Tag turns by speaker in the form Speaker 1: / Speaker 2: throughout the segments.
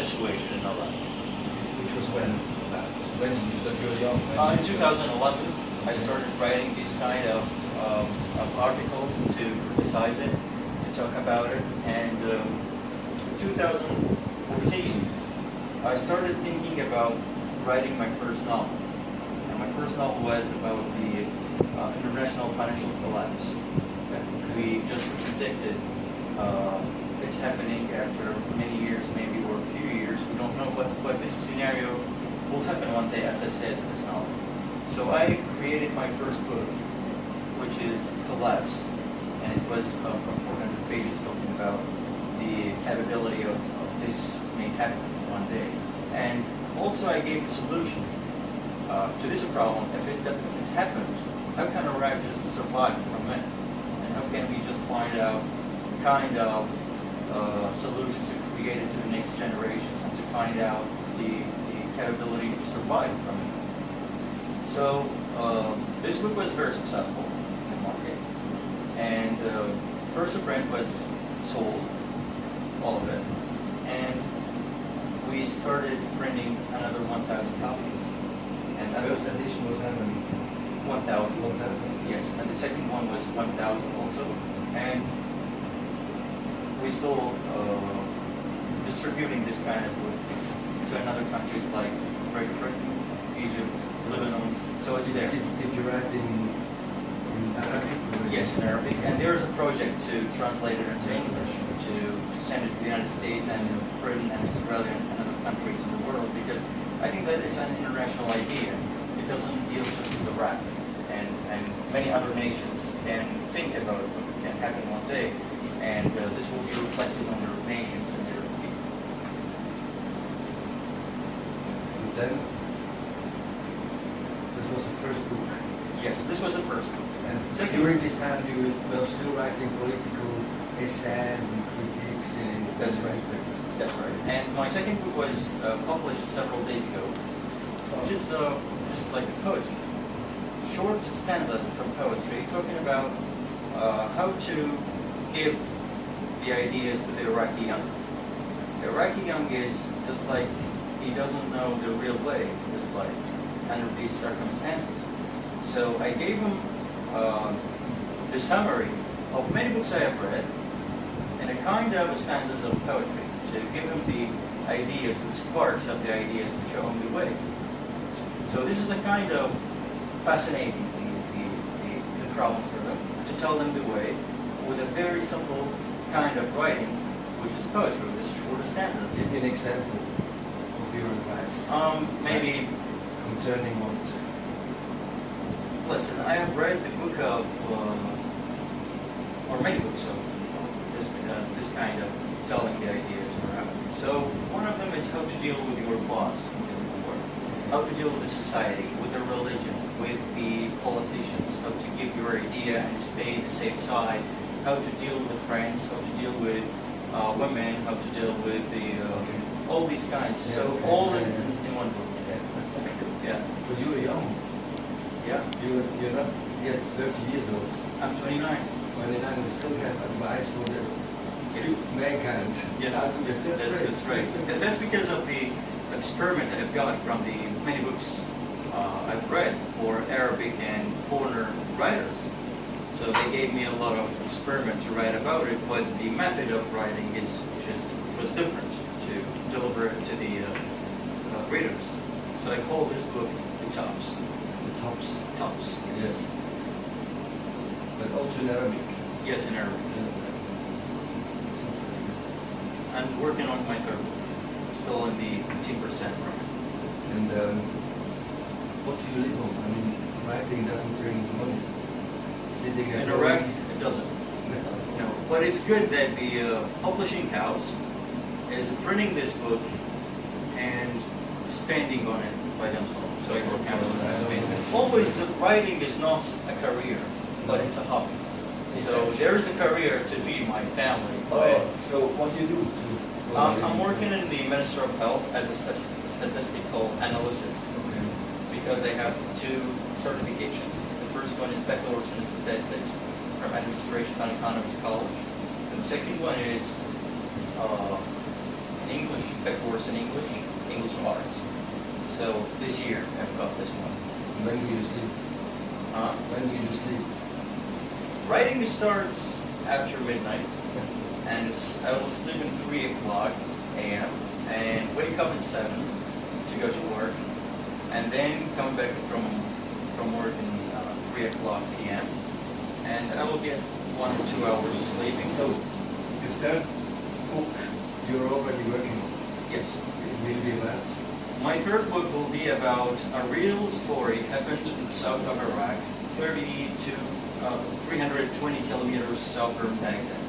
Speaker 1: Way, you should know that.
Speaker 2: Which was when? When did you start your young?
Speaker 1: In 2011, I started writing these kind of articles to criticize it, to talk about it, and in 2014, I started thinking about writing my first novel. And my first novel was about the international financial collapse that we just predicted. It's happening after many years, maybe, or a few years. We don't know, but this scenario will happen one day, as I said in this novel. So I created my first book, which is Collapse, and it was from 400 pages talking about the capability of this may happen one day. And also I gave a solution to this problem. If it happened, how can a writer just survive from it? And how can we just find out kind of solutions to create it to the next generations and to find out the capability to survive from it. So this book was very successful in the market, and first print was sold, all of it, and we started printing another 1,000 copies. And
Speaker 2: the first edition was how many?
Speaker 1: 1,000. 1,000. Yes, and the second one was 1,000 also, and we still distributing this kind of book to other countries like Great Britain, Egypt, Lebanon. So it's there.
Speaker 2: Did you write in Arabic?
Speaker 1: Yes, in Arabic. And there is a project to translate it into English, to send it to the United States and Britain and Australia and other countries in the world, because I think that it's an international idea. It doesn't deal just with Iraq, and many other nations can think about what can happen one day. And this will be reflected on their nations and their people.
Speaker 2: And then, this was the first book.
Speaker 1: Yes, this was the first book.
Speaker 2: And during this time, you were still writing political essays and critiques in
Speaker 1: That's right. That's right. And my second book was published several days ago, which is just like a poetry, short stanzas from poetry, talking about how to give the ideas to the Iraqi young. The Iraqi young is just like he doesn't know the real way, just like under these circumstances. So I gave him the summary of many books I have read and a kind of stanzas of poetry to give him the ideas, the sparks of the ideas to show him the way. So this is a kind of fascinating the problem for them, to tell them the way with a very simple kind of writing, which is poetry, with short stanzas.
Speaker 2: Give me an example of your advice.
Speaker 1: Maybe
Speaker 2: concerning what?
Speaker 1: Listen, I have read the book of, or many books of this kind of telling the ideas around. So one of them is how to deal with your boss in the work, how to deal with the society, with the religion, with the politicians, how to give your idea and stay the safe side, how to deal with the friends, how to deal with women, how to deal with the all these kinds. Yeah, so okay. All in one book. Yeah.
Speaker 2: But you were young.
Speaker 1: Yeah.
Speaker 2: You're not yet 30 years old.
Speaker 1: I'm 29.
Speaker 2: 29, and still have advice for the mankind.
Speaker 1: Yes, that's right. That's because of the experiment that I've got from the many books I've read for Arabic and foreigner writers. So they gave me a lot of experiment to write about it, but the method of writing which was different to deliver it to the readers. So I call this book The Tops.
Speaker 2: The Tops?
Speaker 1: Tops.
Speaker 2: Yes. But also in Arabic?
Speaker 1: Yes, in Arabic.
Speaker 2: That's interesting.
Speaker 1: I'm working on my third book, still in the 15% from it.
Speaker 2: And what do you live on? I mean, writing doesn't bring money. Sitting
Speaker 1: in Iraq, it doesn't. No. But it's good that the publishing house is printing this book and spending on it by themselves. So I work out on that. Always, the writing is not a career, but it's a hobby. So there's a career to feed my family.
Speaker 2: So what do you do?
Speaker 1: I'm working in the Ministry of Health as a statistical analyst, because I have 2 certifications. The first one is Bachelor's in Statistics from Administration and Economics College. And the second one is an English, a course in English arts. So this year I've got this one.
Speaker 2: When do you sleep? When do you sleep?
Speaker 1: Writing starts after midnight, and I will sleep at 3 o'clock a.m. and wake up at 7 to go to work, and then come back from work at 3 o'clock p.m. and I will get 1 or 2 hours of sleeping.
Speaker 2: So the third book you're already working on?
Speaker 1: Yes.
Speaker 2: It will be about?
Speaker 1: My third book will be about a real story happened in the south of Iraq, 30 to 320 kilometers south of Baghdad,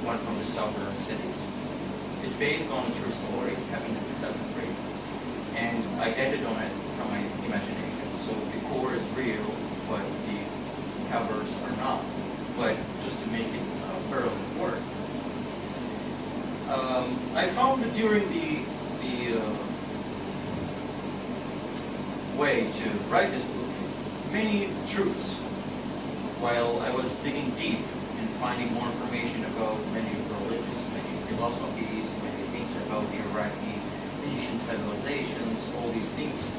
Speaker 1: one from the southern cities. It's based on a true story, happened in 2003, and I added on it from my imagination. So the core is real, but the covers are not, but just to make it permanent work. I found that during the way to write this book, many truths, while I was digging deep and finding more information about many religions, many philosophies, many things about the Iraqi ancient civilizations, all these things,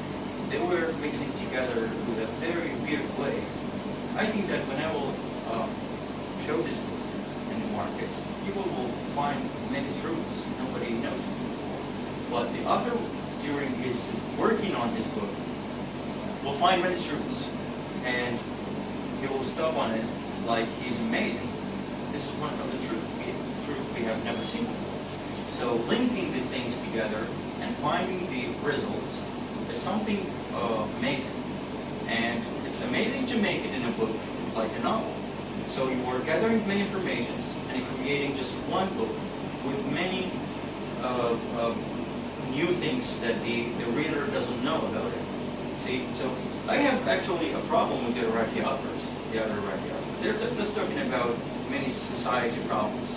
Speaker 1: they were mixing together with a very weird way. I think that when I will show this book in the markets, people will find many truths nobody noticed before. But the author, during his working on his book, will find many truths, and he will stop on it like he's amazing. This is one of the truths we have never seen before. So linking the things together and finding the results is something amazing. And it's amazing to make it in a book like a novel. So you are gathering many informations and creating just one book with many new things that the reader doesn't know about it. See, so I have actually a problem with the Iraqi authors, the other Iraqi authors. They're just talking about many society problems,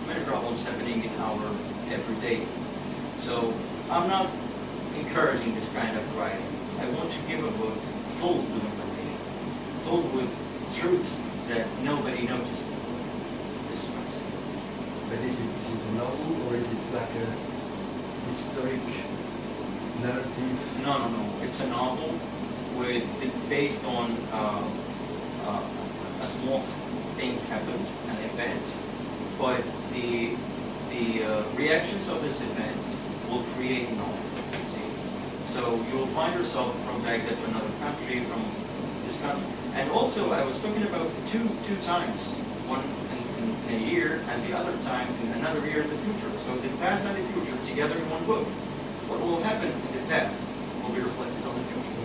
Speaker 1: many problems happening in our everyday. So I'm not encouraging this kind of writing. I want to give a book full with information, full with truths that nobody noticed before. This is what I'm saying.
Speaker 2: But is it a novel or is it like a historic narrative?
Speaker 1: No. It's a novel based on a small thing happened, an event, but the reactions of these events will create knowledge. See, so you will find yourself from Baghdad to another country, from this country, and also I was talking about two times, one in a year and the other time in another year in the future. So the past and the future together in one book. What will happen in the past will be reflected on the future.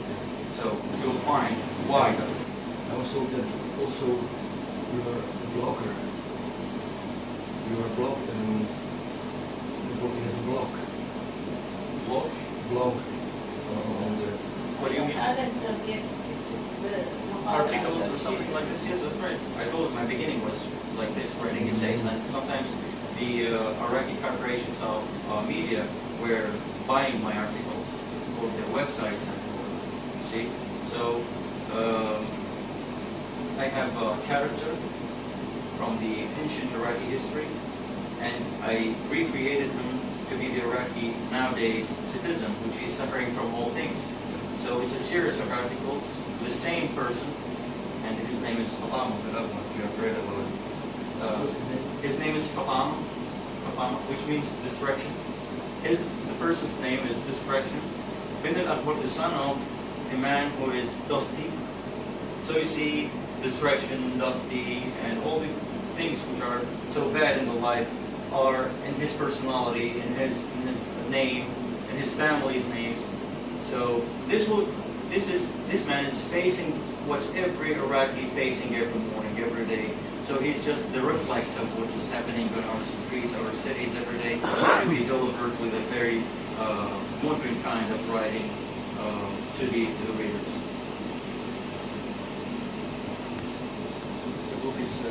Speaker 1: So you'll find why.
Speaker 2: I also that you're a blogger. You're a blog and you have a blog. Blog on the.
Speaker 1: What do you mean? Articles or something like this? Yes, that's right. I told you my beginning was like this, writing essays, and sometimes the Iraqi corporations of media were buying my articles for their websites and you see. So I have a character from the ancient Iraqi history, and I recreated him to be the Iraqi nowadays citizen, which is suffering from all things. So it's a series of articles with the same person, and his name is Papama. I don't know if you have read about it.
Speaker 2: What's his name?
Speaker 1: His name is Papama, which means destruction. The person's name is destruction. Bindal Akbar, the son of the man who is dusty. So you see, destruction, dusty, and all the things which are so bad in the life are in his personality, in his name, in his family's names. So this man is facing what every Iraqi facing every morning, every day. So he's just the reflect of what is happening in our streets, our cities every day, to be delivered with a very modern kind of writing to the readers.
Speaker 3: The book is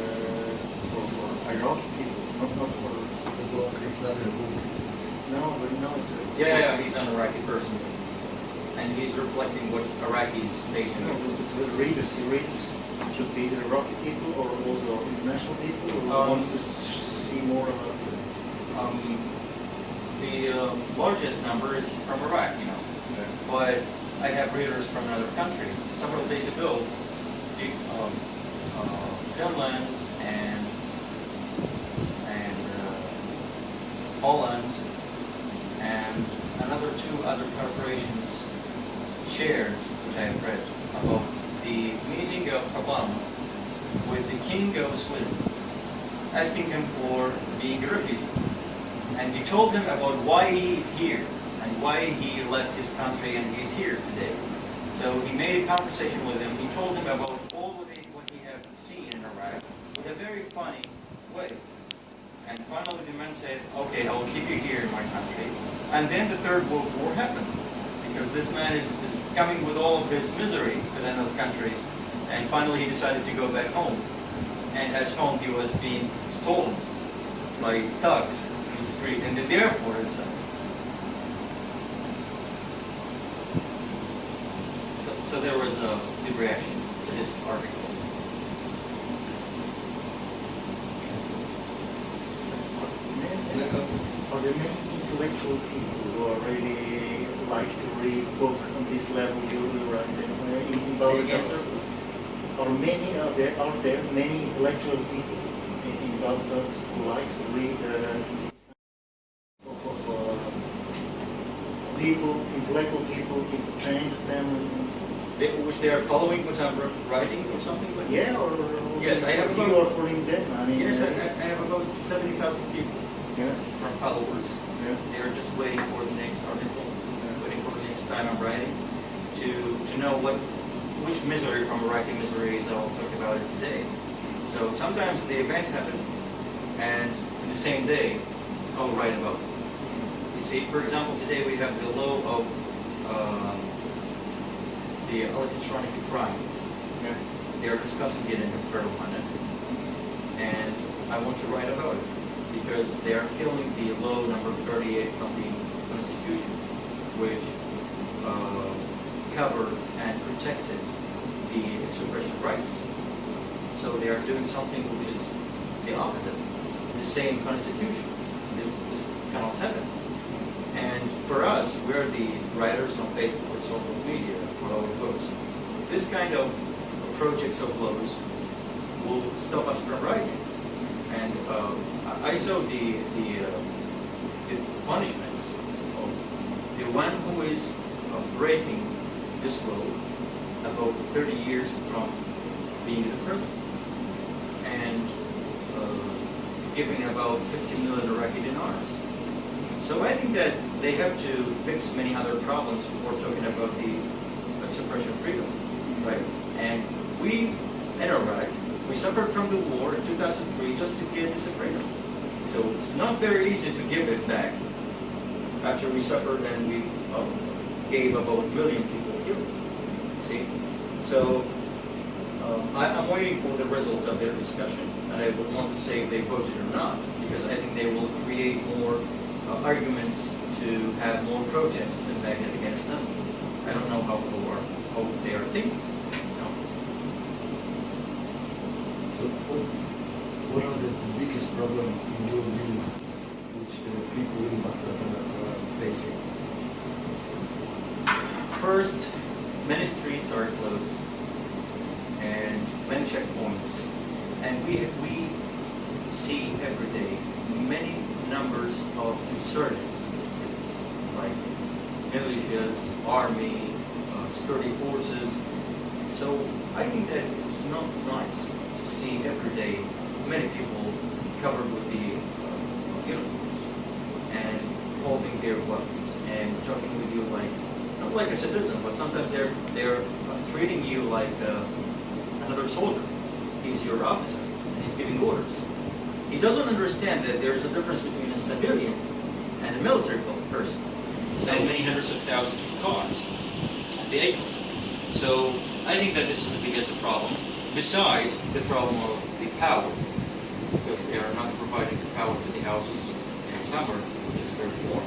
Speaker 3: for Iraqi people, not for us.
Speaker 2: It's not a book.
Speaker 3: No, it's
Speaker 1: Yeah, he's an Iraqi person, and he's reflecting what Iraqis facing.
Speaker 3: the readers he reads should be the Iraqi people or also international people who wants to see more about it.
Speaker 1: The largest number is from Iraq, you know, but I have readers from other countries. Several days ago, Finland and Holland and another two other corporations shared, which I have read, about the meeting of Obama with the King of Sweden, asking him for being a refugee. And he told him about why he is here and why he left his country and he's here today. So he made a conversation with him. He told him about all what he had seen in Iraq with a very funny way. And finally the man said, okay, I will keep you here in my country. And then the Third World War happened, because this man is coming with all of his misery to the other countries. And finally he decided to go back home. And at home he was being stolen by thugs in the street and in the airport itself. So there was a big reaction to this article.
Speaker 3: Are there many intellectual people who are really like to read book on this level you write
Speaker 1: Say again, sir?
Speaker 3: Are there many intellectual people in Baghdad who likes to read intellectual people, interchange them?
Speaker 1: Which they are following what I'm writing or something like that?
Speaker 3: Yeah, or
Speaker 1: yes, I have
Speaker 3: you
Speaker 1: about,
Speaker 3: are following them. I mean,
Speaker 1: yes, I have about 70,000 people
Speaker 3: yeah.
Speaker 1: from followers.
Speaker 3: Yeah.
Speaker 1: They are just waiting for the next article, waiting for the next time I'm writing, to know which misery from Iraqi miseries I'll talk about it today. So sometimes the event happened, and in the same day I'll write about it. You see, for example, today we have the law of the electronic crime.
Speaker 3: Yeah.
Speaker 1: They are discussing it in Parliament, and I want to write about it because they are killing the law number 38 of the Constitution, which covered and protected the expression rights. So they are doing something which is the opposite, the same Constitution. This cannot happen. And for us, we're the writers on Facebook or social media for our books. This kind of projects of laws will stop us from writing. And I saw the punishments of the one who is breaking this law about 30 years from being in prison and giving about 15 million Iraqi dinars. So I think that they have to fix many other problems before talking about the expression freedom, right? And we, in Iraq, we suffered from the war in 2003 just to get this freedom. So it's not very easy to give it back after we suffered and we gave about 1 million people killed. See? So I'm waiting for the results of their discussion, and I would want to say if they voted or not, because I think they will create more arguments to have more protests in Baghdad against them. I don't know how they are thinking. No.
Speaker 2: So what are the biggest problems in your view which the people in Baghdad are facing?
Speaker 1: First, many streets are closed and many checkpoints, and we see every day many numbers of insurgents in the streets, like militias, army, security forces. So I think that it's not nice to see every day many people covered with the uniforms and holding their weapons and talking with you like, not like a citizen, but sometimes they're treating you like another soldier. He's your officer and he's giving orders. He doesn't understand that there is a difference between a civilian and a military person. So many hundreds of thousands of cars and vehicles. So I think that this is the biggest problem, besides the problem of the power, because they are not providing the power to the houses in summer, which is very warm.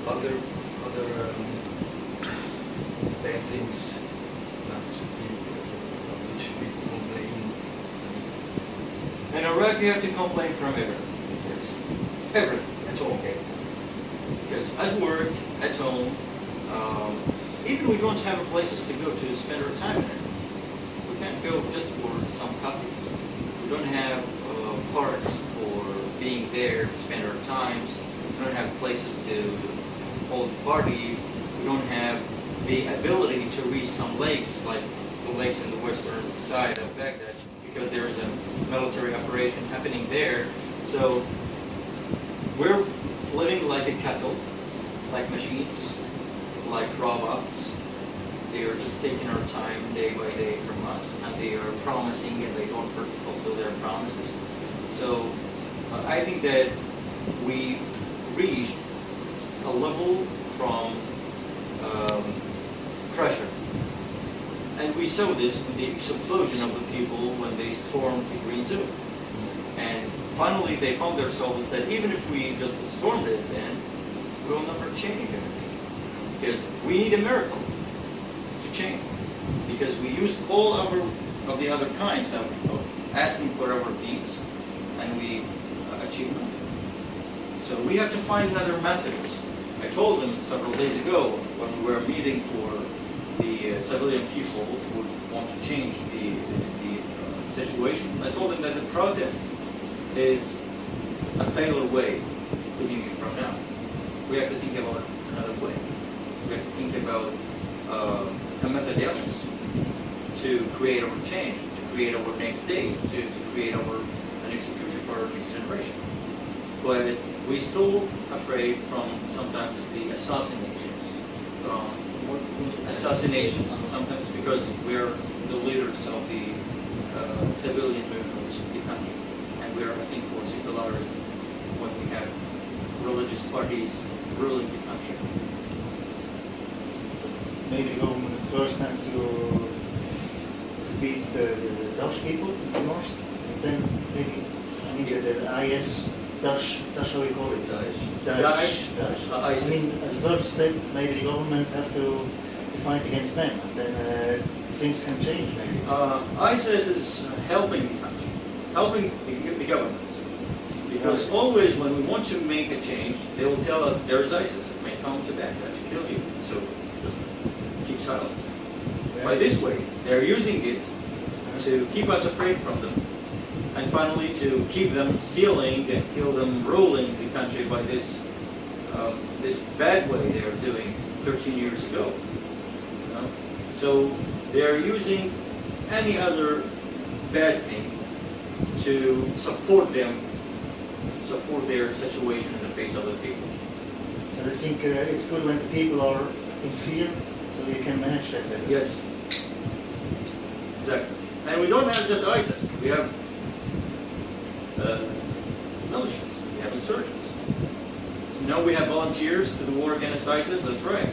Speaker 2: Other bad things
Speaker 1: In Iraq, you have to complain from everything. Yes. Everything at all.
Speaker 2: Okay.
Speaker 1: Because at work, at home, even we don't have places to go to spend our time in. We can't go just for some coffees. We don't have parks for being there to spend our times. We don't have places to hold parties. We don't have the ability to reach some lakes, like the lakes in the western side of Baghdad, because there is a military operation happening there. So we're living like a cattle, like machines, like robots. They are just taking our time day by day from us, and they are promising and they don't fulfill their promises. So I think that we reached a level from pressure. And we saw this in the explosion of the people when they stormed the Green Zone. And finally they found themselves that even if we just stormed it, then we'll never change anything. Because we need a miracle to change. Because we used all of the other kinds of asking for our needs, and we achieved nothing. So we have to find other methods. I told them several days ago when we were meeting for the civilian people who would want to change the situation. I told them that the protest is a failure way, beginning from now. We have to think about another way. We have to think about a method else to create our change, to create our next days, to create our next future for our next generation. But we're still afraid from sometimes the assassinations, sometimes because we're the leaders of the civilian movements of the country, and we're asking for secularism when we have religious parties ruling the country.
Speaker 3: Maybe the government first have to beat the Dutch people the most, and then maybe the IS, Dutch, how we call it? Daesh. I mean, as a first step, maybe the government have to fight against them, and then things can change maybe.
Speaker 1: ISIS is helping the country, helping the government. Because always when we want to make a change, they will tell us there's ISIS, it may come to Baghdad to kill you, so just keep silent. By this way, they're using it to keep us afraid from them, and finally to keep them stealing and kill them ruling the country by this this bad way they are doing 13 years ago. You know? So they're using any other bad thing to support them, support their situation in the face of the people.
Speaker 3: And I think it's good when the people are in fear, so you can manage that better.
Speaker 1: Yes, exactly. And we don't have just ISIS. We have militias. We have insurgents. You know, we have volunteers to the war against ISIS. That's right.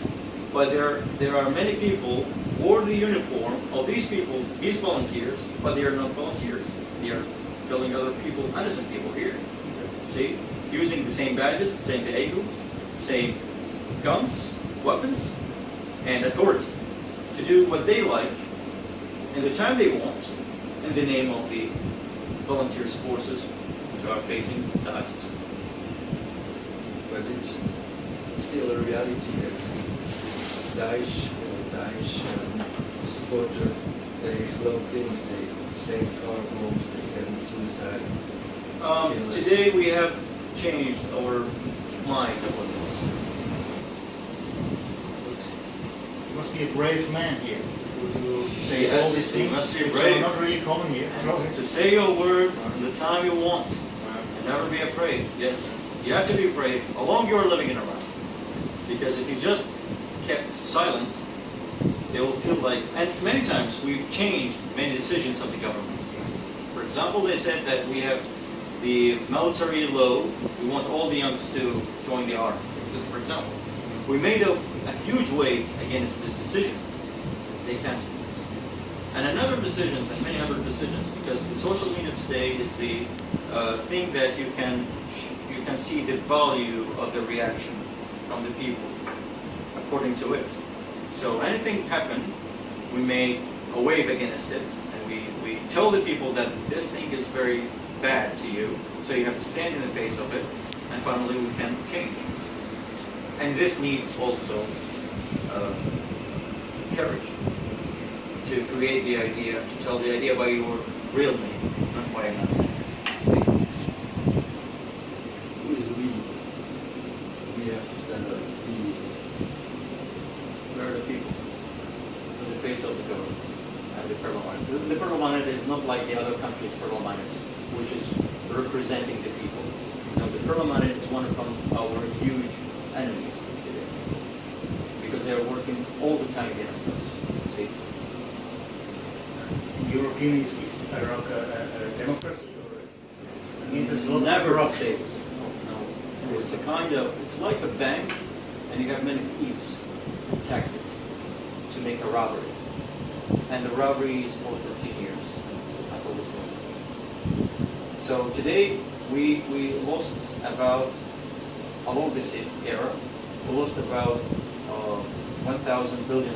Speaker 1: But there are many people who wore the uniform of these people, these volunteers, but they are not volunteers. They are killing other people, innocent people here. See, using the same badges, same vehicles, same guns, weapons, and authority to do what they like in the time they want in the name of the volunteers forces which are facing the ISIS.
Speaker 2: But it's still a reality that Daesh supporter, they explode things, they send car bombs, they send suicide.
Speaker 1: Today we have changed our mind about this.
Speaker 3: You must be a brave man here to say
Speaker 1: Yes,
Speaker 3: all these
Speaker 1: you
Speaker 3: things
Speaker 1: must be
Speaker 3: which
Speaker 1: brave.
Speaker 3: are not really common here.
Speaker 1: And to say your word in the time you want, and never be afraid. Yes, you have to be brave along you're living in Iraq. Because if you just kept silent, they will feel like, and many times we've changed many decisions of the government. For example, they said that we have the military law, we want all the youngs to join the army, for example. We made a huge wave against this decision. They canceled it. And another decisions, and many other decisions, because the social media today is the thing that you can see the value of the reaction from the people according to it. So anything happened, we make a wave against it, and we tell the people that this thing is very bad to you, so you have to stand in the face of it, and finally we can change. And this needs also courage to create the idea, to tell the idea by your real name, not by another name.
Speaker 2: Who is we? We have to stand up.
Speaker 1: Where are the people? In the face of the government and the parliament. The parliament is not like the other countries' parliaments, which is representing the people. No, the parliament is one of our huge enemies today, because they are working all the time against us. See?
Speaker 3: In your opinion, is Iraq a democracy? Or I mean, there's a lot of
Speaker 1: Never
Speaker 3: corruption.
Speaker 1: say this. No. It's a kind of, it's like a bank, and you have many thieves attacked it to make a robbery. And the robbery is for 13 years until this moment. So today, we lost about, along this era, we lost about $1,000 billion.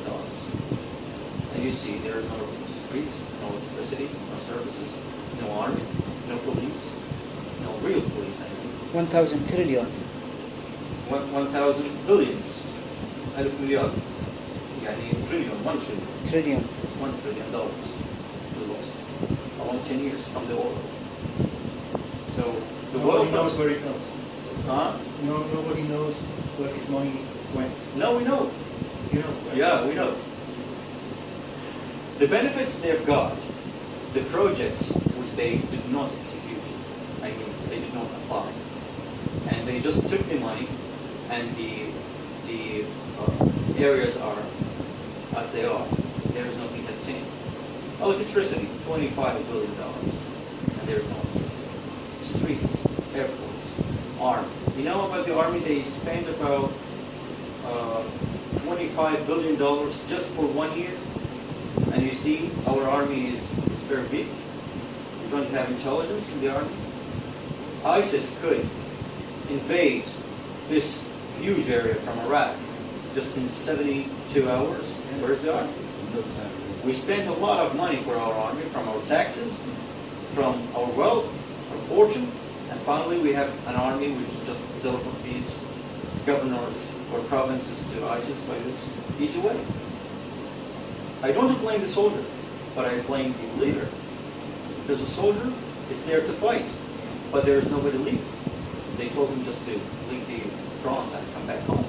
Speaker 1: And you see, there is no streets, no electricity, no services, no army, no police, no real police.
Speaker 4: 1,000 trillion.
Speaker 1: 1,000 billions. 1,000 مليار. يعني trillion, 1 trillion.
Speaker 4: Trillion.
Speaker 1: It's $1 trillion we lost along 10 years from the oil. So the oil
Speaker 3: Nobody knows where it goes.
Speaker 1: Huh?
Speaker 3: No, nobody knows where this money went.
Speaker 1: No, we know.
Speaker 3: You know. Right?
Speaker 1: Yeah, we know. The benefits they've got, the projects which they did not execute, I mean, they did not apply, and they just took the money, and the areas are as they are. There is nothing has changed. Electricity, $25 billion, and there is no electricity. Streets, airports, army. You know about the army? They spent about $25 billion just for 1 year. And you see, our army is very big. We don't have intelligence in the army. ISIS could invade this huge area from Iraq just in 72 hours. Where's the army? We spent a lot of money for our army, from our taxes, from our wealth, our fortune, and finally we have an army which just delivered these governors or provinces to ISIS by this easy way. I don't blame the soldier, but I blame the leader. Because the soldier is there to fight, but there is nobody to lead. They told him just to leave the front and come back home.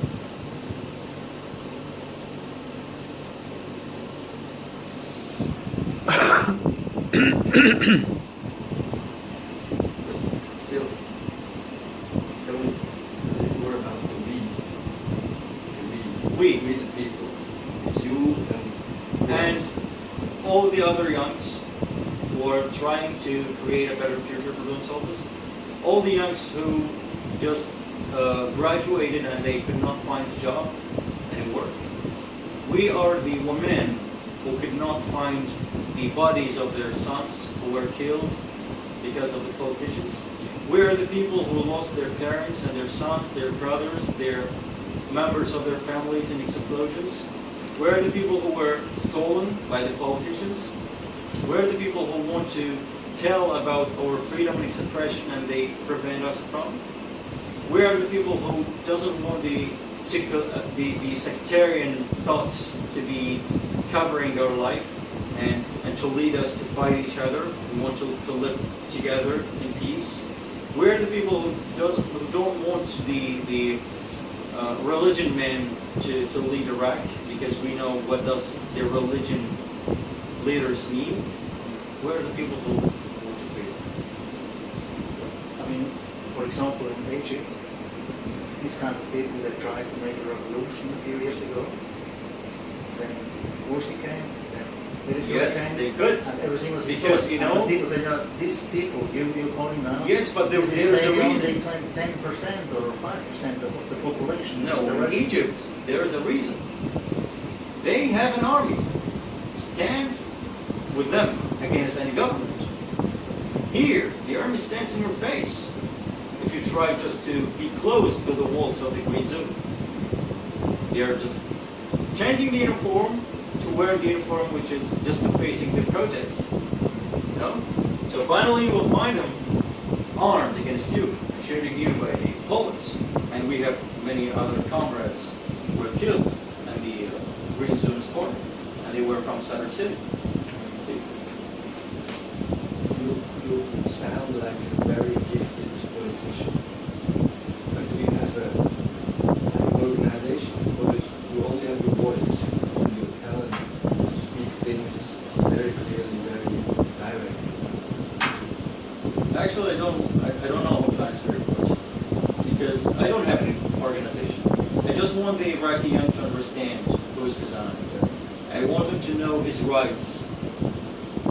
Speaker 2: Still, tell me more about the we the people. It's you
Speaker 1: And all the other youngs who are trying to create a better future for themselves, all the youngs who just graduated and they could not find a job and work. We are the women who could not find the bodies of their sons who were killed because of the politicians. We are the people who lost their parents and their sons, their brothers, their members of their families in explosions. We're the people who were stolen by the politicians. We're the people who want to tell about our freedom and expression and they prevent us from. We are the people who doesn't want the sectarian thoughts to be covering our life and to lead us to fight each other. We want to live together in peace. We're the people who don't want the religion men to lead Iraq, because we know what does the religion leaders mean. We're the people who want to be.
Speaker 3: I mean, for example, in Egypt, these kind of people that tried to make a revolution a few years ago, then Morsi came, then military
Speaker 1: Yes,
Speaker 3: came,
Speaker 1: they could.
Speaker 3: and everything was
Speaker 1: Because,
Speaker 3: destroyed.
Speaker 1: you know-
Speaker 3: And the people say, no, these people, you're calling now.
Speaker 1: Yes, but there's
Speaker 3: this is
Speaker 1: a
Speaker 3: maybe
Speaker 1: reason.
Speaker 3: only 10% or 5% of the population.
Speaker 1: No,
Speaker 3: The
Speaker 1: in
Speaker 3: rest-
Speaker 1: Egypt, there's a reason. They have an army. Stand with them against any government. Here, the army stands in your face if you try just to be close to the walls of the green zone. They are just changing the uniform to wear the uniform which is just facing the protests. You know? So finally you will find him armed against you, shooting you by the bullets. And we have many other comrades who were killed in the Green Zone storm, and they were from Basler City.
Speaker 2: You sound like a very gifted politician. But do you have an organization, or you only have your voice and your talent to speak things very clearly, very directly?
Speaker 1: Actually, I don't know how to answer your question, because I don't have any organization. I just want the Iraqi young to understand who is Kazan. I want him to know his rights,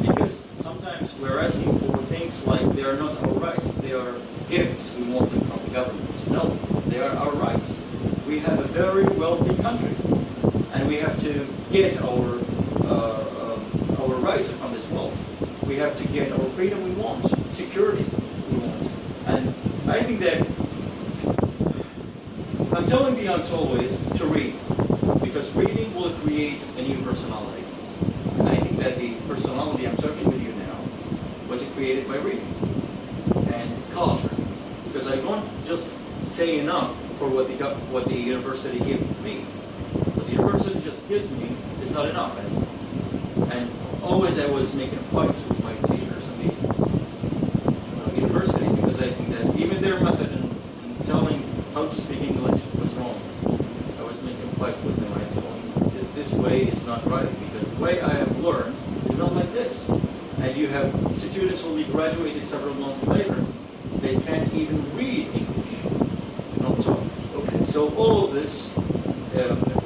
Speaker 1: because sometimes we're asking for things like they are not our rights, they are gifts we want them from the government. No, they are our rights. We have a very wealthy country, and we have to get our rights from this wealth. We have to get our freedom we want, security we want. And I think that I'm telling the youngs always to read, because reading will create a new personality. And I think that the personality I'm talking with you now was created by reading and culture. Because I don't just say enough for what the university gave me. What the university just gives me is not enough. And always I was making fights with my teachers in the university, because I think that even their method in telling how to speak English was wrong. I was making fights with them. I told them that this way is not right, because the way I have learned is not like this. And you have students who will be graduated several months later. They can't even read English, not talk. Okay. So all of this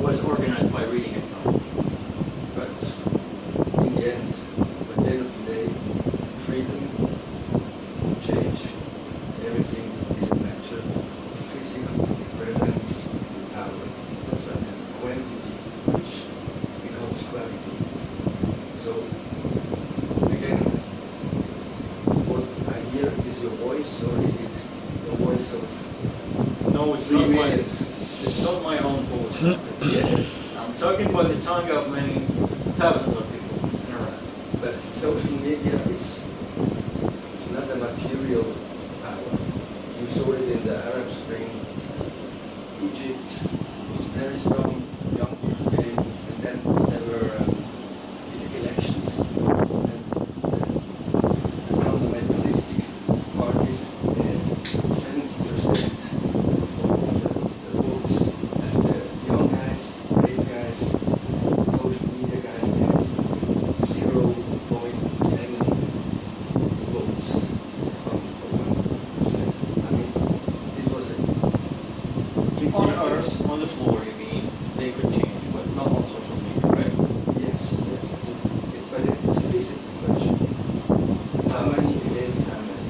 Speaker 1: was organized by reading at home.
Speaker 2: But in the end, at the end of the day, freedom, change, everything is a matter of physical presence, power. That's right. And quantity, which becomes quality. So again, what I hear is your voice, or is it the voice of
Speaker 1: No, it's not my own voice.
Speaker 2: yes?
Speaker 1: I'm talking about the tongue of many thousands of people in Iraq.
Speaker 2: But social media is not a material power. You saw it in the Arab Spring. Egypt was very strong. Young people came, and then there were elections, and the fundamentalistic parties had 70% of the votes, and the young guys, brave guys, social media guys, they had 0.7 votes from 1%. I mean, this was a
Speaker 1: On Earth, on the floor, you mean, they could change, but not on social media, right?
Speaker 2: yes, but it's a physical question. How many against how many?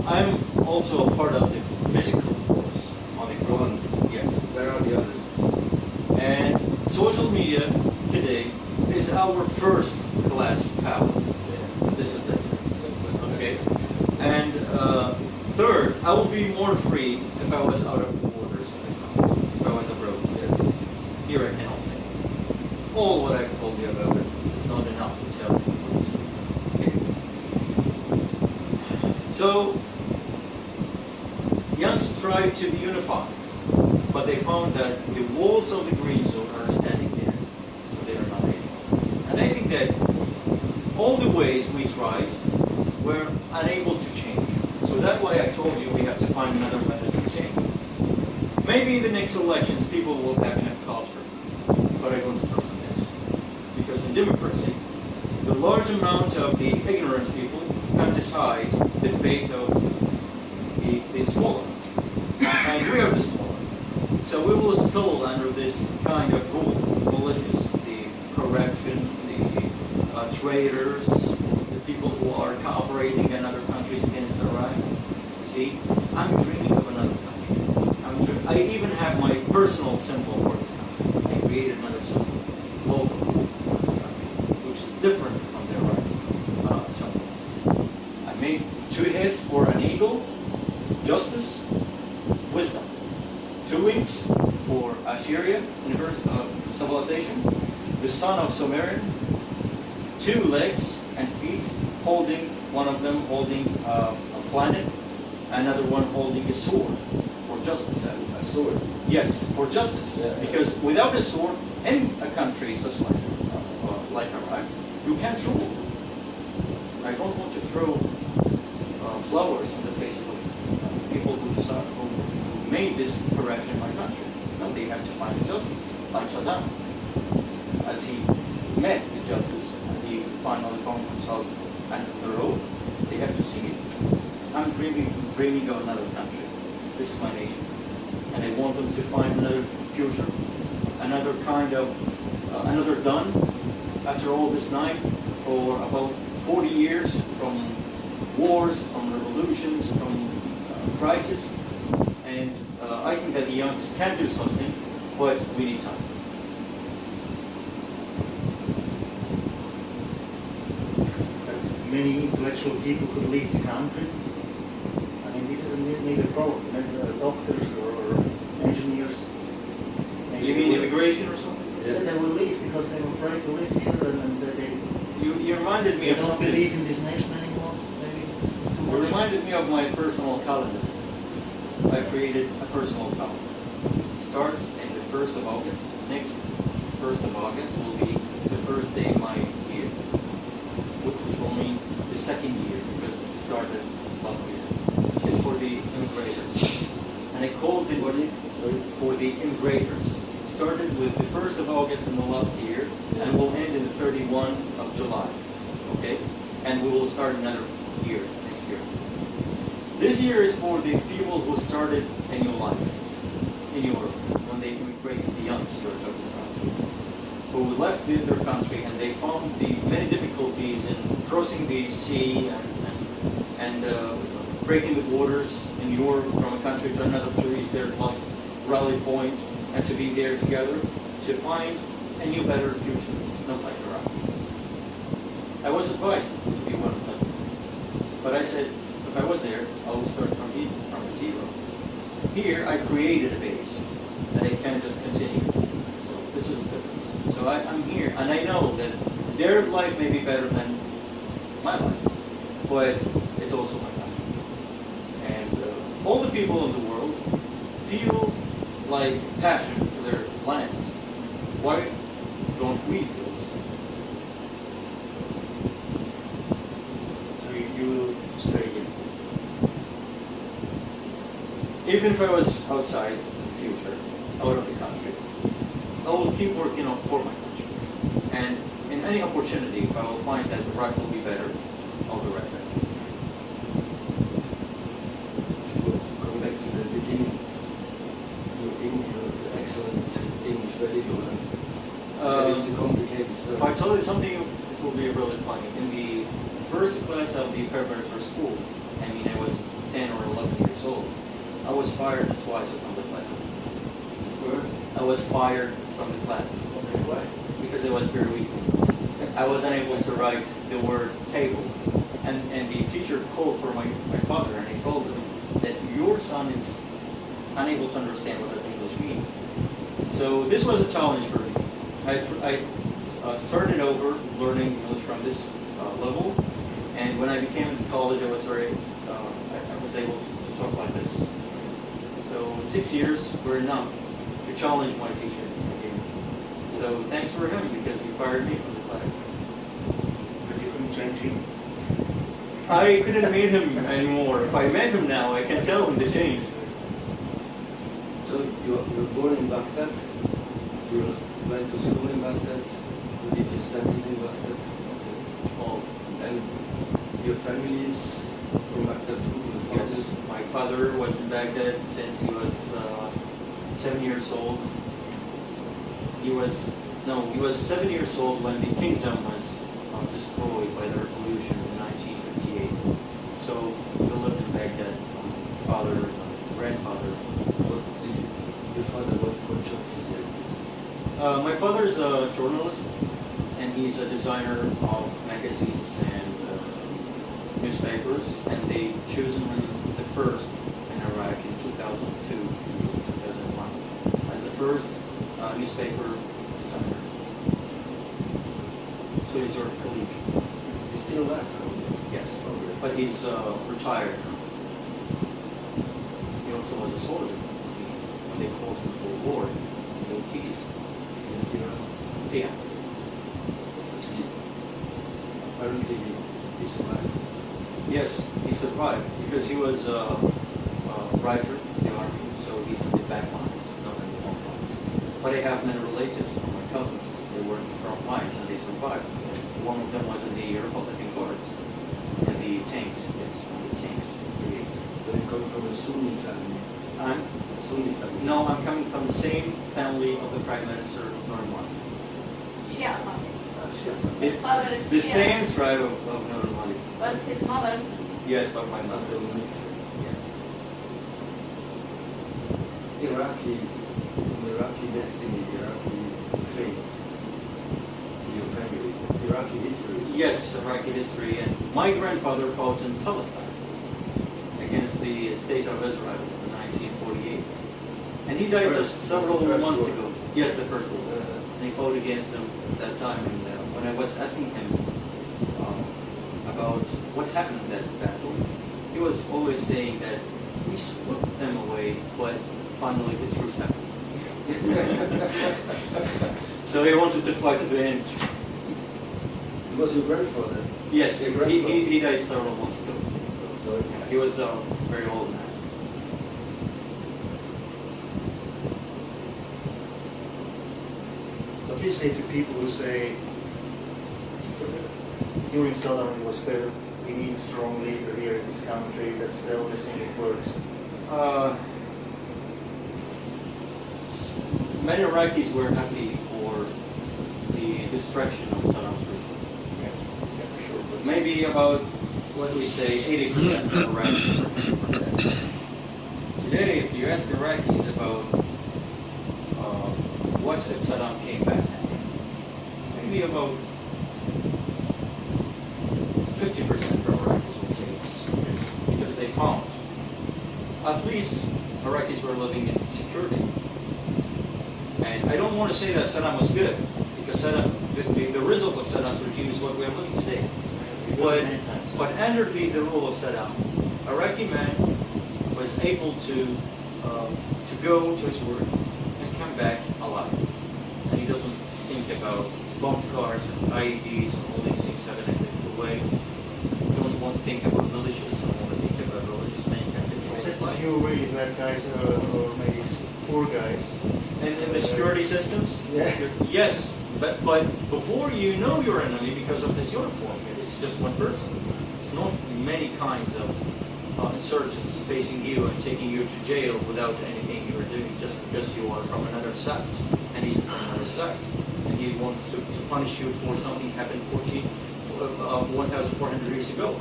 Speaker 1: I'm also a part of the physical force on the ground. Yes.
Speaker 2: Where are the others?
Speaker 1: And social media today is our first class power. This is it. Okay. And third, I would be more free if I was out of the borders of the country, if I was abroad. Here I cannot say. All what I've told you about it is not enough to tell you. Okay. So, youngs tried to be unified, but they found that the walls of the green zone are standing there, so they are not able. And I think that all the ways we tried were unable to change. So that's why I told you we have to find another methods to change. Maybe in the next elections people will have enough culture, but I don't trust in this. Because in democracy, the large amount of the ignorant people can decide the fate of the smaller. And we are the smaller. So we will still under this kind of rule, religious, the corruption, the traitors, the people who are cooperating in other countries against Iraq. You see, I'm dreaming of another country. I even have my personal symbol for this country. I created another symbol, local for this country, which is different from the Iraq symbol. I made 2 heads for an eagle, justice, wisdom. 2 wings for Assyria, civilization, the son of Sumerian, 2 legs and feet holding one of them holding a planet, another one holding a sword for justice.
Speaker 2: A sword.
Speaker 1: Yes, for justice.
Speaker 2: Yeah.
Speaker 1: Because without a sword in a country such like Iraq, you can't rule. I don't want to throw flowers in the faces of people who made this corruption in my country. No, they have to find justice, like Saddam. As he met the justice and he finally found himself under the road, they have to see it. I'm dreaming of another country. This is my nation. And I want them to find another future, another kind of, another done. After all this night, for about 40 years, from wars, from revolutions, from crisis, and I think that the youngs can do something, but we need time.
Speaker 3: Many intellectual people could leave the country. I mean, this is a major problem. Doctors or engineers.
Speaker 1: You mean immigration or something?
Speaker 3: Yes. They will leave because they're afraid to live here, and they
Speaker 1: You reminded me of
Speaker 3: don't
Speaker 1: something.
Speaker 3: believe in this nation anymore. Maybe too
Speaker 1: You
Speaker 3: much.
Speaker 1: reminded me of my personal calendar. I created a personal calendar. It starts in the 1st of August. Next 1st of August will be the first day of my year, which will mean the second year because it started last year. It's for the immigrators. And I called it for the immigrators. It started with the 1st of August in the last year and will end in the 31 of July. Okay? And we will start another year next year. This year is for the people who started a new life in Europe when they immigrated, the youngs you're talking about, who left their country and they found the many difficulties in crossing the sea and breaking the borders in Europe from a country to another to reach their last rally point and to be there together to find a new, better future, not like Iraq. I was advised to be one of them, but I said, if I was there, I would start from zero. Here, I created a base, and I can't just continue. So this is the difference. So I'm here, and I know that their life may be better than my life, but it's also my country. And all the people in the world feel like passion for their lands. Why don't we feel the same?
Speaker 3: So you will stay here.
Speaker 1: Even if I was outside in the future, out of the country, I will keep working for my country. And in any opportunity, if I will find that Iraq will be better, I'll be right back.
Speaker 2: Come back to the beginning. Your excellent English, very good. It's a complicated story.
Speaker 1: If I told you something, it will be really funny. In the first class of the preparatory school, I mean, I was 10 or 11 years old, I was fired twice from the class. I was fired from the class.
Speaker 2: Okay, why?
Speaker 1: Because I was very weak. I was unable to write the word table. And the teacher called for my father and he told him that your son is unable to understand what does English mean. So this was a challenge for me. I started over learning English from this level, and when I became in college, I was I was able to talk like this. So 6 years were enough to challenge my teacher again. So thanks for him because he fired me from the class.
Speaker 3: But you couldn't change him.
Speaker 1: I couldn't meet him anymore. If I met him now, I can tell him to change.
Speaker 2: So you were born in Baghdad, you went to school in Baghdad, you did your studies in Baghdad,
Speaker 1: Oh,
Speaker 2: and your family is from Baghdad too? Your
Speaker 1: yes.
Speaker 2: father?
Speaker 1: My father was in Baghdad since he was 7 years old. He was 7 years old when the kingdom was destroyed by the revolution in 1958. So we lived in Baghdad. Father, grandfather.
Speaker 2: Your father, what job is there?
Speaker 1: My father is a journalist, and he's a designer of magazines and newspapers, and they chosen him the first in Iraq in 2002 2001 as the first newspaper designer. So he's your colleague.
Speaker 2: He's still alive, huh?
Speaker 1: Yes, but he's retired now. He also was a soldier when they called him for war in the 80s. Yeah.
Speaker 2: Apparently he survived.
Speaker 1: Yes, he survived because he was a writer in the army, so he's in the back lines, not in the front lines. But I have many relatives from my cousins. They were in the front lines and they survived. One of them was in the Republican Guards and the tanks. Yes, the tanks.
Speaker 2: So you come from a Sunni family.
Speaker 1: I'm
Speaker 2: Sunni family.
Speaker 1: No, I'm coming from the same family of the Prime Minister of Northern Mali.
Speaker 5: Shia family.
Speaker 2: Shia
Speaker 5: His father is
Speaker 1: The
Speaker 5: Shia,
Speaker 1: same tribe of Northern Mali.
Speaker 5: but his mother's
Speaker 1: Yes, but my mother
Speaker 2: So
Speaker 1: is
Speaker 2: mixed.
Speaker 1: yes.
Speaker 2: Iraqi destiny, Iraqi fate, your family, Iraqi history.
Speaker 1: Yes, Iraqi history. And my grandfather fought in Palestine against the state of Israel in 1948. And he died just several months ago. Yes, the first one. And he fought against them at that time. And when I was asking him about what happened in that battle, he was always saying that we swooped them away, but finally the truce happened. So he wanted to fight to the end.
Speaker 2: It was your grandfather.
Speaker 1: Yes,
Speaker 2: Your grandfather.
Speaker 1: he died several months ago.
Speaker 2: So
Speaker 1: Yeah, he was a very old man.
Speaker 3: What do you say to people who say during Saddam it was better, we need a strong leader here in this country, that's the only thing that works?
Speaker 1: Many Iraqis were happy for the destruction of Saddam's regime.
Speaker 3: Yeah, for sure. But
Speaker 1: Maybe about, what do we say, 80% of Iraqis were happy for that. Today, if you ask Iraqis about what if Saddam came back, maybe about 50% of Iraqis would say yes, because they found at least Iraqis were living in security. And I don't want to say that Saddam was good, because Saddam, the result of Saddam's regime is what we are living today. But under the rule of Saddam, Iraqi man was able to go to his work and come back alive. And he doesn't think about bombed cars and IEDs and all these things happening away. He don't want to think about militias, don't want to think about religious men can control his
Speaker 3: except a
Speaker 1: life.
Speaker 3: few really bad guys or maybe poor guys.
Speaker 1: And the security systems?
Speaker 3: Yeah.
Speaker 1: Yes, but before you know your enemy because of his uniform, it's just one person. It's not many kinds of insurgents facing you and taking you to jail without anything you are doing just because you are from another sect and he's from another sect. And he wants to punish you for something happened 1,400 years ago.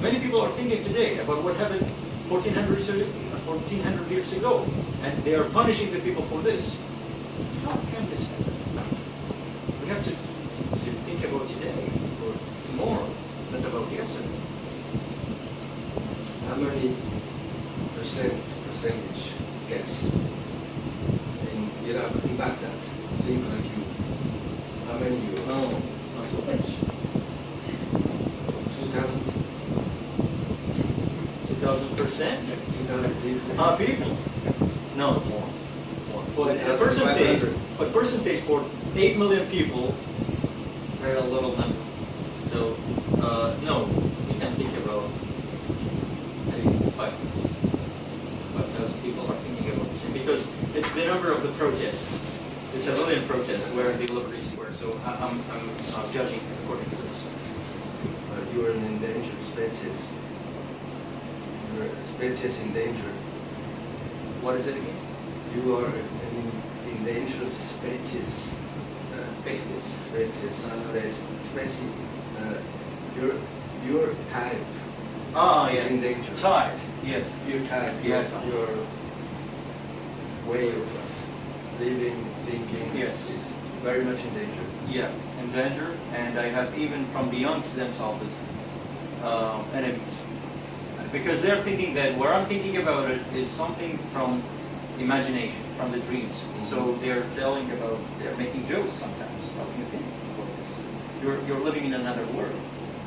Speaker 1: Many people are thinking today about what happened 1,400 years ago, and they are punishing the people for this. How can this happen? We have to think about today or tomorrow, not about yesterday.
Speaker 2: how many percentage guess in Iraq, in Baghdad, think like you? How many you?
Speaker 1: No, not so much.
Speaker 2: 2,000?
Speaker 1: 2,000%?
Speaker 2: 2,000 people?
Speaker 1: People? No, more. But percentage for 8 million people, it's very little number. So, no, you can think about maybe 5,000 people are thinking about this. Because it's the number of the protests. It's a million protests where the liberties were. So I'm judging according to this.
Speaker 2: You are an endangered species. You are a species in danger.
Speaker 1: What is it again?
Speaker 2: You are an endangered species. Species. Your type
Speaker 1: Ah,
Speaker 2: is
Speaker 1: yeah.
Speaker 2: in danger.
Speaker 1: Type, yes.
Speaker 2: Your type,
Speaker 1: Yes.
Speaker 2: your way of living, thinking
Speaker 1: Yes.
Speaker 2: is very much in danger.
Speaker 1: Yeah, in danger, and I have even from the youngs themselves enemies. Because they're thinking that what I'm thinking about it is something from imagination, from the dreams. So they're making jokes sometimes. How can you think about this? You're living in another world.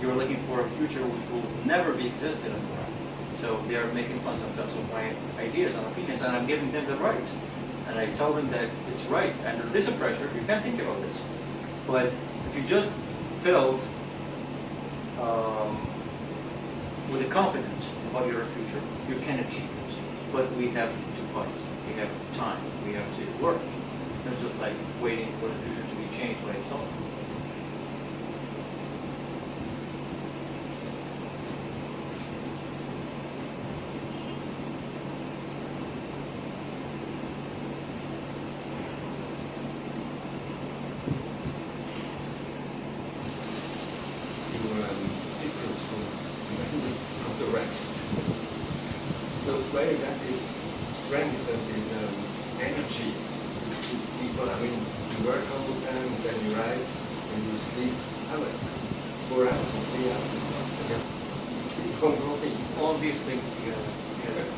Speaker 1: you're looking for a future which will never be existed anymore. So they are making fun sometimes of my ideas and opinions, and I'm giving them the right. And I tell them that it's right. Under this pressure, you can't think about this. But if you just filled with a confidence about your future, you can achieve it. But we have to fight. We have time. We have to work. It's just like waiting for the future to be changed by itself.
Speaker 2: Different from the rest. So where you got this strength and this energy to people, I mean, you work all the time, then you write, and you sleep, 4 hours or 3 hours. Keep on going.
Speaker 1: All these things together. Yes.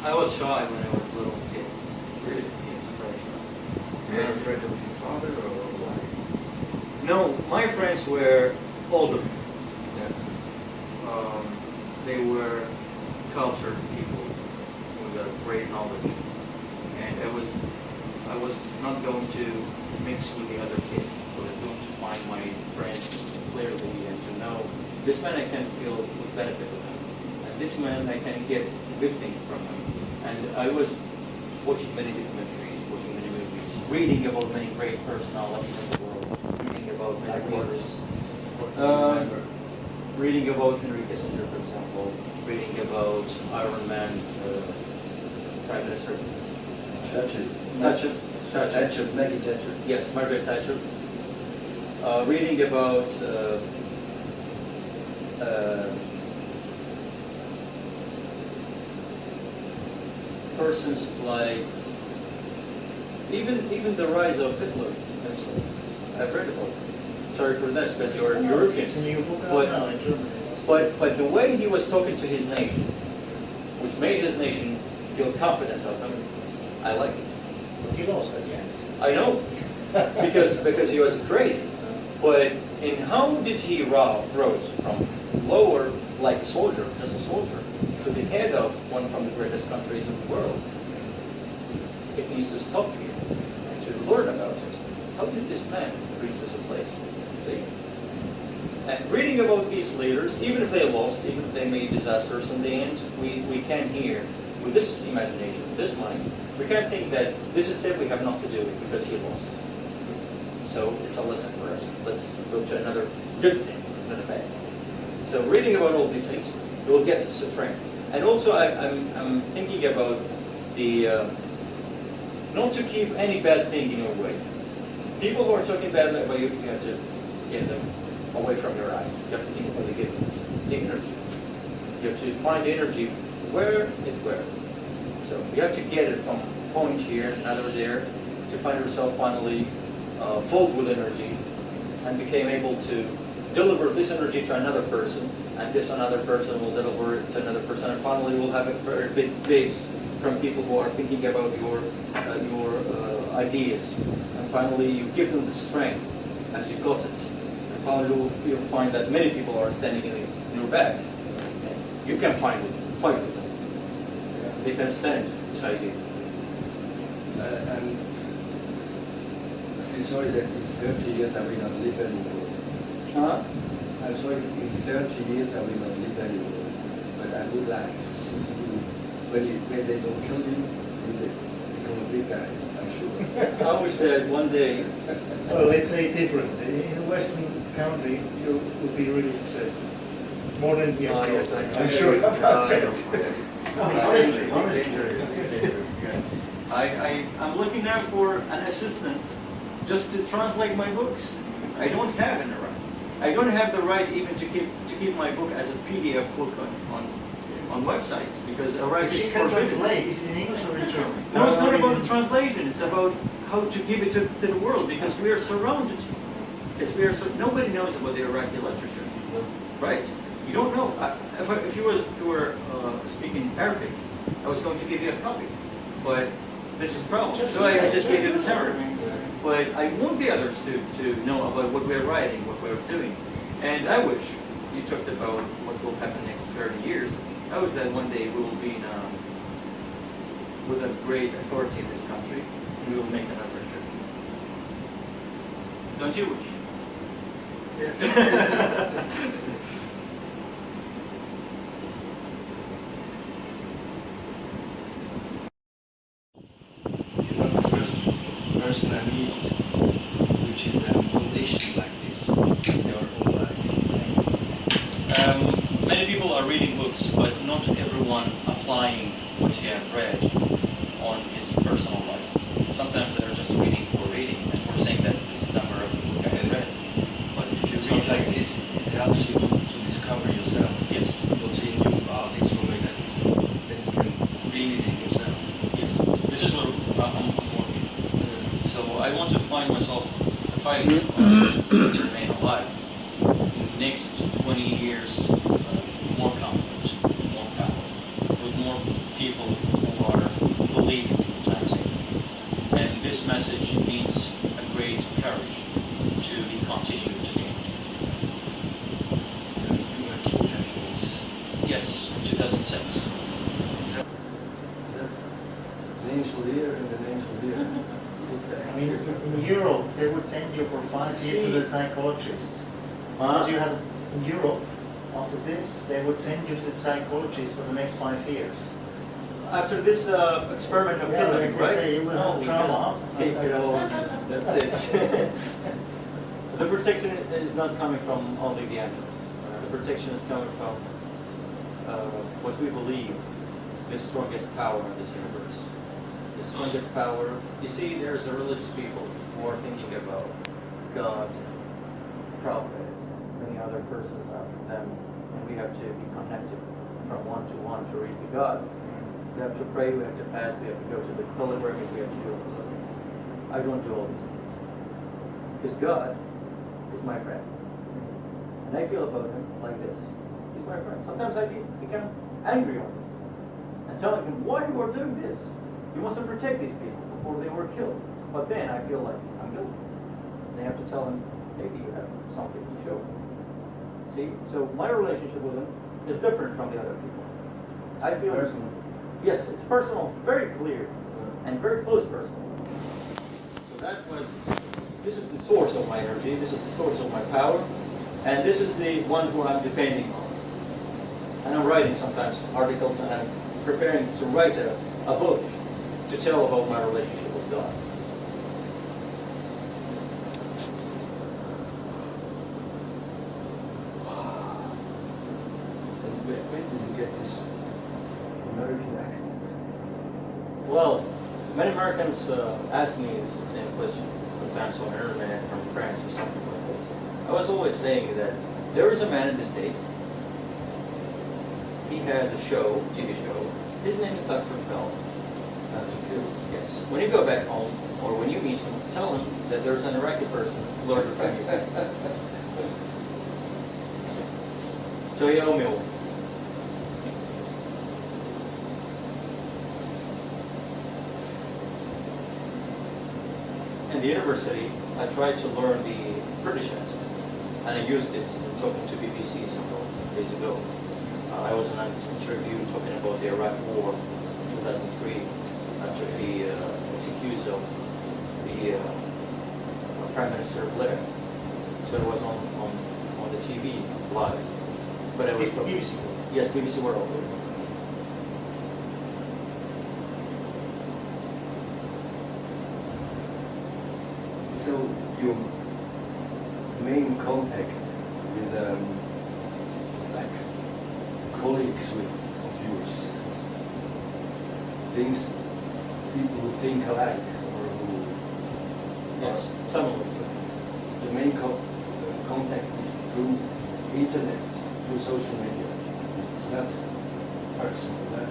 Speaker 1: I was shy when I was a little kid. Really? Yes, very shy.
Speaker 2: You were afraid of your father or why?
Speaker 1: No, my friends were older.
Speaker 2: Yeah.
Speaker 1: They were cultured people with a great knowledge, and I was not going to mix with the other kids. I was going to find my friends clearly and to know this man I can feel the benefit of him, and this man I can get good things from him. And I was watching many documentaries, watching many movies, reading about many great personalities in the world, reading about many leaders. Reading about Henry Kissinger, for example, reading about Iron Man, Prime Minister.
Speaker 2: Thatcher, Maggie Thatcher.
Speaker 1: Yes, Margaret Thatcher. Reading about persons like even the rise of Hitler himself. I've read about it. Sorry for that, because you're European.
Speaker 3: It's a new book out now in Germany.
Speaker 1: But the way he was talking to his nation, which made his nation feel confident of him, I like it.
Speaker 3: But he lost again.
Speaker 1: I know, because he was crazy. But in how did he rose from lower, like a soldier, just a soldier, to the head of one from the greatest countries in the world? It needs to stop here and to learn about it. How did this man reach this place? See? And reading about these leaders, even if they lost, even if they made disasters, in the end, we can hear, with this imagination, with this mind, we can think that this is step we have not to do it because he lost. So it's a lesson for us. Let's go to another good thing, not a bad. So reading about all these things, it will get us strength. And also I'm thinking about the, not to keep any bad thing in your way. People who are talking badly about you, you have to get them away from your eyes. You have to think of the goodness, the energy. You have to find the energy where it were. So you have to get it from point here, another there, to find yourself finally filled with energy and became able to deliver this energy to another person, and this another person will deliver it to another person, and finally we'll have a very big base from people who are thinking about your ideas. And finally you give them the strength as you got it. And finally you'll find that many people are standing in your back. You can fight with them. They can stand beside you.
Speaker 2: And I feel sorry that in 30 years I will not live anymore.
Speaker 1: Huh?
Speaker 2: I'm sorry, in 30 years I will not live anymore. But I would like to see you, when they don't kill you, you become a big guy, I'm sure.
Speaker 1: I wish that one day.
Speaker 3: Well, let's say it different. In a Western country, you would be really successful. More than the other.
Speaker 1: Yes, I know.
Speaker 3: I'm sure about that.
Speaker 1: Honestly. Yes. I'm looking now for an assistant just to translate my books. I don't have any right. I don't have the right even to keep my book as a PDF book on websites, because a writer
Speaker 3: If
Speaker 1: is
Speaker 3: she can
Speaker 1: forbidden.
Speaker 3: translate, is it in English or in German?
Speaker 1: No, it's not about the translation. It's about how to give it to the world, because we are surrounded. Because nobody knows about the Iraqi literature, right? You don't know. If you were speaking Arabic, I was going to give you a copy, but this is the problem. So I just gave you the summary. But I want the others to know about what we're writing, what we're doing. And I wish you talked about what will happen next 30 years. I wish that one day we will be with a great authority in this country, and we will make an aperture. Don't you wish?
Speaker 2: Yes. You're not the first person I meet which is a foundation like this in your own life.
Speaker 1: Many people are reading books, but not everyone applying what you have read on his personal life. Sometimes they're just reading for reading, and we're saying that this is the number of book I have read. But
Speaker 2: If you read like this, it helps you to discover yourself.
Speaker 1: Yes.
Speaker 2: What's in you, this woman, that is, then you can bring it in yourself.
Speaker 1: Yes, this is what I'm working. So I want to find myself, if I remain alive, in the next 20 years, more confident, more power, with more people who are believing in the times ahead. And this message needs a great courage to be continued to change. Yes, 2006.
Speaker 2: An angel here and an angel here.
Speaker 3: I mean, in Europe, they would send you for 5 years to the psychologist. Because you have, in Europe, after this, they would send you to the psychologist for the next 5 years.
Speaker 1: After this experiment of
Speaker 3: Yeah,
Speaker 1: killing,
Speaker 3: like they
Speaker 1: right?
Speaker 3: say, you will have
Speaker 1: we
Speaker 3: trauma.
Speaker 1: just take it all. That's it. The protection is not coming from only the angels. The protection is coming from what we believe the strongest power in this universe. The strongest power. You see, there's a religious people who are thinking about God, prophet, many other persons after them, and we have to be connected from one to one to reach the God. We have to pray, we have to fast, we have to go to the pilgrimage, we have to do all those things. I don't do all these things. Because God is my friend. And I feel about him like this. He's my friend. Sometimes I become angry on him. And telling him, why you are doing this? You must protect these people before they were killed. But then I feel like I'm guilty. And they have to tell him, maybe you have something to show. See? So my relationship with him is different from the other people. I feel
Speaker 2: Personal.
Speaker 1: Yes, it's personal, very clear, and very close personal. So this is the source of my energy, this is the source of my power, and this is the one who I'm depending on. And I'm writing sometimes articles, and I'm preparing to write a book to tell about my relationship with God.
Speaker 2: And when did you get this American accent?
Speaker 1: Well, many Americans ask me the same question, sometimes on internet from France or something like this. I was always saying that there is a man in the States. He has a show, TV show. His name is Dr. Phil. Dr. Phil, yes. When you go back home, or when you meet him, tell him that there's an Iraqi person who learned to fight you. So you owe me one. In the university, I tried to learn the British accent, and I used it in talking to BBC several days ago. I was in an interview talking about the Iraq War in 2003, after the execution of the Prime Minister Blair. So it was on the TV live. But it was
Speaker 3: BBC.
Speaker 1: Yes, BBC World.
Speaker 2: So your main contact with like colleagues of yours, people who think alike or who
Speaker 1: Yes, some of them.
Speaker 2: the main contact is through internet, through social media. It's not personal, not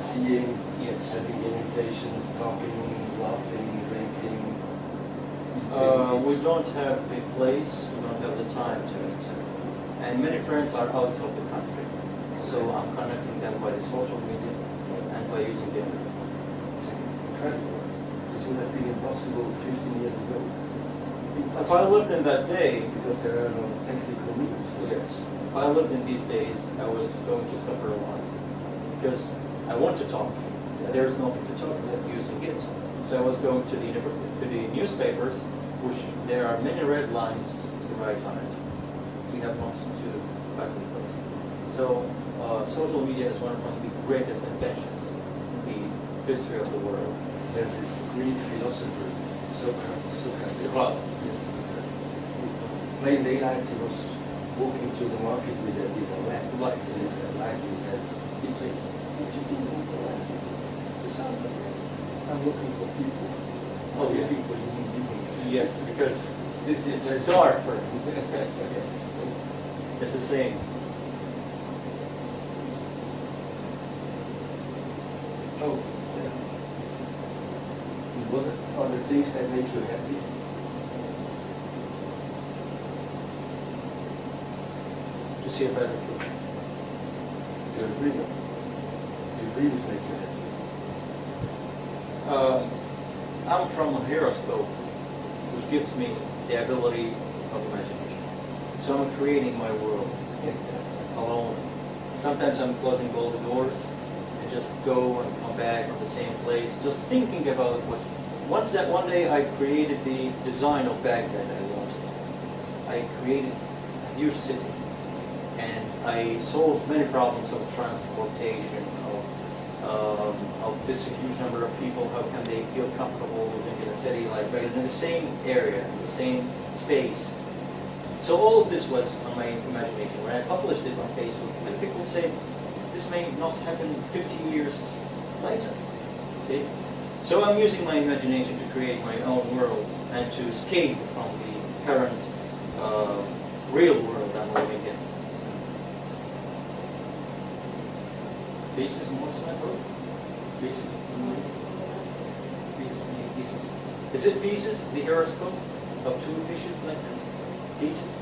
Speaker 2: seeing,
Speaker 1: Yes.
Speaker 2: having invitations, talking, laughing, drinking.
Speaker 1: We don't have the place, we don't have the time to it. And many friends are out of the country. So I'm connecting them by the social media and by using the internet.
Speaker 2: It's incredible. This would have been impossible 15 years ago.
Speaker 1: If I lived in that day,
Speaker 2: Because there are no technical means.
Speaker 1: Yes. If I lived in these days, I was going to suffer a lot because I want to talk. There is nothing to talk about using it. So I was going to the newspapers, which there are many red lines to write on it. We have not to pass the post. So social media is one of the greatest inventions in the history of the world.
Speaker 2: There's this Greek philosopher, Socrates.
Speaker 1: Socrates.
Speaker 2: Yes. Plain daylight, he was walking to the market with a light in his head. He said, "What you doing on the light? The sun. I'm looking for people.
Speaker 1: Oh, yeah.
Speaker 2: Looking for human beings."
Speaker 1: Yes, because
Speaker 2: This is
Speaker 1: it's dark for him. Yes, yes. It's the same.
Speaker 2: Oh, yeah. What are the things that make you happy?
Speaker 1: To see a better future.
Speaker 2: Your dream. Your dreams make you happy.
Speaker 1: I'm from a horoscope, which gives me the ability of imagination. So I'm creating my world alone. Sometimes I'm closing all the doors and just go and come back on the same place, just thinking about one day I created the design of Baghdad I wanted. I created a huge city, and I solved many problems of transportation, of this huge number of people. How can they feel comfortable living in a city like Baghdad, in the same area, in the same space? So all of this was on my imagination. When I published it on Facebook, many people say, this may not happen 50 years later. See? So I'm using my imagination to create my own world and to escape from the current real world I'm living in. Pieces, what's my vote? Pieces. Pieces. Is it pieces, the horoscope of two fishes like this? Pieces?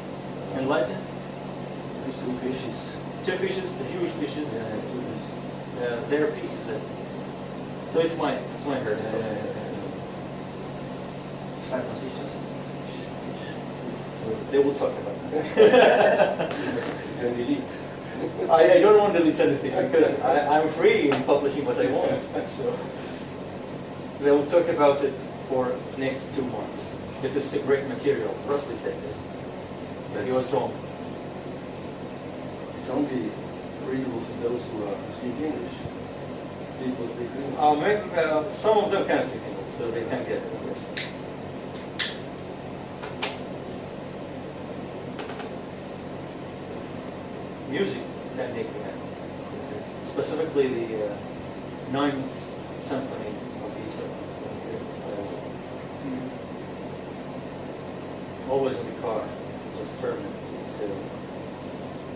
Speaker 1: And legend?
Speaker 2: Two fishes.
Speaker 1: Two fishes, the huge fishes.
Speaker 2: Yeah, two fishes.
Speaker 1: They're pieces. So it's my horoscope. They will talk about that.
Speaker 2: And delete.
Speaker 1: I don't want to delete anything because I'm free in publishing what I want. So they will talk about it for next 2 months. If this is a great material, Rusty said this. But he was wrong.
Speaker 2: It's only readable for those who speak English. People speak English.
Speaker 1: Some of them can speak English, so they can get it. Music that make me happy. Specifically the Ninth Symphony of Beethoven. Always in the car, just turn it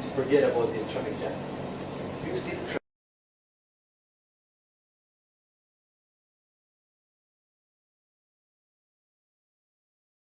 Speaker 1: to forget about the traffic jam.
Speaker 2: Do you still travel?